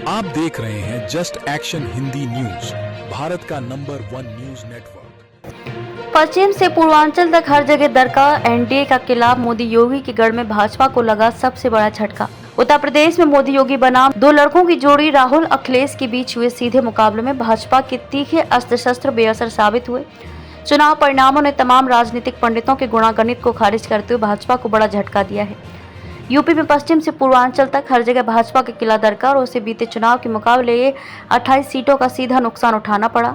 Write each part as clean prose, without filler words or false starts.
आप देख रहे हैं just action Hindi news, Bharat का नंबर 1 न्यूज नेटवर्क। पश्चिम से पूर्वांचल तक हर जगह दरका। एनडीए का किला मोदी योगी के गढ़ में भाजपा को लगा सबसे बड़ा झटका। उत्तर प्रदेश में मोदी योगी बनाम दो लड़कों की जोड़ी राहुल अखिलेश के बीच हुए सीधे मुकाबले में भाजपा के तीखे अस्त्र शस्त्र बेअसर साबित हुए। चुनाव परिणामों ने तमाम राजनीतिक पंडितों के गुणागणित को खारिज करते हुए भाजपा को बड़ा झटका दिया है। यूपी में पश्चिम से पूर्वांचल तक हर जगह भाजपा के किला दरका और उसे बीते चुनाव के मुकाबले 28 सीटों का सीधा नुकसान उठाना पड़ा।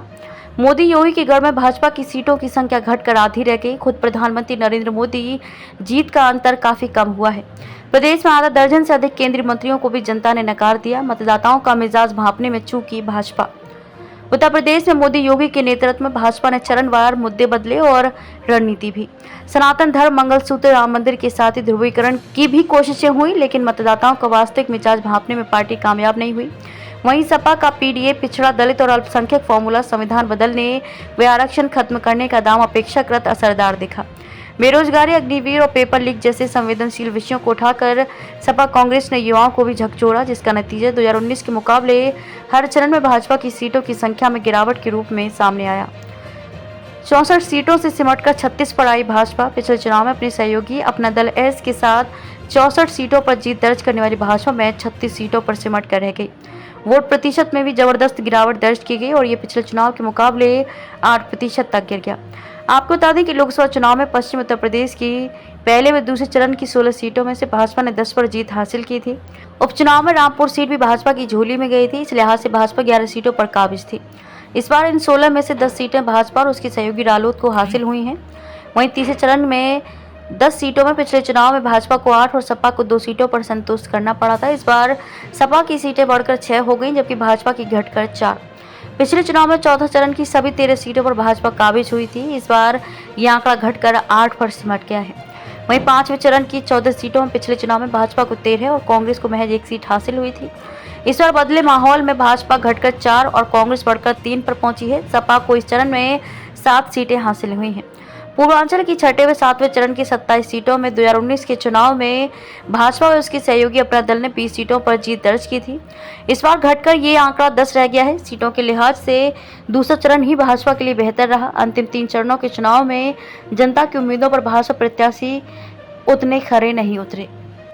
मोदी योगी के गढ़ में भाजपा की सीटों की संख्या घटकर आधी रह गई। खुद प्रधानमंत्री नरेंद्र मोदी जीत का अंतर काफी कम हुआ है। प्रदेश में आधा दर्जन से अधिक केंद्रीय मंत्रियों को भी जनता ने नकार दिया। मतदाताओं का मिजाज भांपने में चूकी भाजपा। उत्तर प्रदेश में मोदी योगी के नेतृत्व में भाजपा ने चरणवार मुद्दे बदले और रणनीति भी। सनातन धर्म, मंगलसूत्र, राम मंदिर के साथ ही ध्रुवीकरण की भी कोशिशें हुई, लेकिन मतदाताओं का वास्तविक मिजाज भांपने में पार्टी कामयाब नहीं हुई। वहीं सपा का पीडीए, पिछड़ा, दलित और अल्पसंख्यक फॉर्मूला, संविधान बदलने व आरक्षण खत्म करने का दाम अपेक्षाकृत असरदार दिखा। बेरोजगारी, अग्निवीर और पेपर लीक जैसे संवेदनशील विषयों को उठाकर सपा कांग्रेस ने युवाओं को भी झकझोरा, जिसका नतीजा 2019 के मुकाबले हर चरण में भाजपा की सीटों की संख्या में गिरावट के रूप में सामने आया। 64 सीटों से सिमटकर 36 पर आई भाजपा। पिछले चुनाव में अपने सहयोगी अपना दल एस के साथ 64 सीटों पर जीत दर्ज करने वाली भाजपा में 36 सीटों पर सिमट कर रह गई। वोट प्रतिशत में भी जबरदस्त गिरावट दर्ज की गई और ये पिछले चुनाव के मुकाबले 8% तक गिर गया। आपको बता दें कि लोकसभा चुनाव में पश्चिम उत्तर प्रदेश की पहले व दूसरे चरण की 16 सीटों में से भाजपा ने 10 पर जीत हासिल की थी। उपचुनाव में रामपुर सीट भी भाजपा की झोली में गई थी। इस लिहाज से भाजपा 11 सीटों पर काबिज थी। इस बार इन 16 में से 10 सीटें भाजपा और उसकी सहयोगी रालोद को हासिल हुई हैं। वहीं तीसरे चरण में 10 सीटों में पिछले चुनाव में भाजपा को 8 और सपा को 2 सीटों पर संतुष्ट करना पड़ा था। इस बार सपा की सीटें बढ़कर 6 हो गई, जबकि भाजपा की घटकर 4। पिछले चुनाव में चौथा चरण की सभी 13 सीटों पर भाजपा काबिज हुई थी। इस बार यह आंकड़ा घटकर 8 पर सिमट गया है। वहीं 5वें चरण की 14 सीटों में पिछले चुनाव में भाजपा को 13 और कांग्रेस को महज 1 सीट हासिल हुई थी। इस बार बदले माहौल में भाजपा घटकर 4 और कांग्रेस बढ़कर 3 पर पहुंची है। सपा को इस चरण में 7 सीटें हासिल हुई हैं। पूर्वांचल की 6वें व 7वें चरण की 27 सीटों में 2019 के चुनाव में भाजपा व उसके सहयोगी अपना दल ने 20 सीटों पर जीत दर्ज की थी। इस बार घटकर ये आंकड़ा 10 रह गया है। सीटों के लिहाज से दूसरा चरण ही भाजपा के लिए बेहतर रहा। अंतिम 3 चरणों के चुनाव में जनता की उम्मीदों पर भाजपा प्रत्याशी उतने खरे नहीं उतरे।